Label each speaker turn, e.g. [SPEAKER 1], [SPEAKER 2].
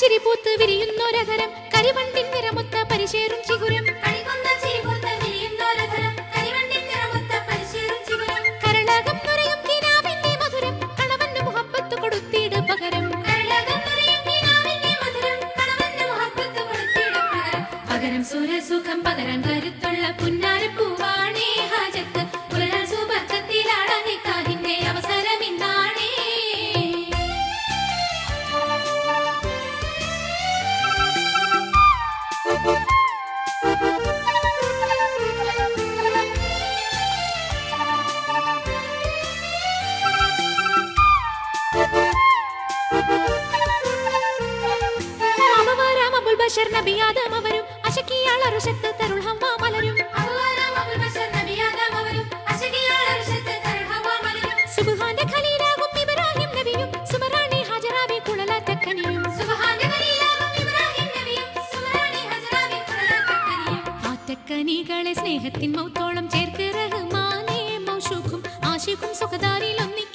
[SPEAKER 1] ചിരി പൂത്ത് വിരിയുന്നൊരധരം കരിവണ്ടിൻ നിറമൊത്ത പരിശേറും ചിഗുരം കരളകം നുരയും കിനാവിന്റെ മധുരം കണവന്റെ മുഹബത്ത് കൊടുത്തിട് പകരം പകരം സുരസുഖം പകരം കരുത്തുള്ള പുന്നാരപ്പൂവാണേ ഹാജത്ത് പുലരാൻ സുബർക്കത്തിലാടാ നിക്കാഹിന്റെ അവസരം ഇന്നാണേ ബഷർ നബി ആദം അവരും അശകിയാൾ അർശത്ത് തരുൾ ഹവ്വ മലരും സുബ്ഹാന്റെ ഖലീലാകും ഇബ്രാഹിം നബിയും സുമറാണി ഹജറാബി കുളലാറ്റക്കനിയും ആറ്റക്കനികളെ സ്നേഹത്തിൻ മൗത്തോളം ചേർക്ക് റഹ്മാനേ മൗശൂഖും ആശിഖും സുഖദാരിൽ ഒന്നി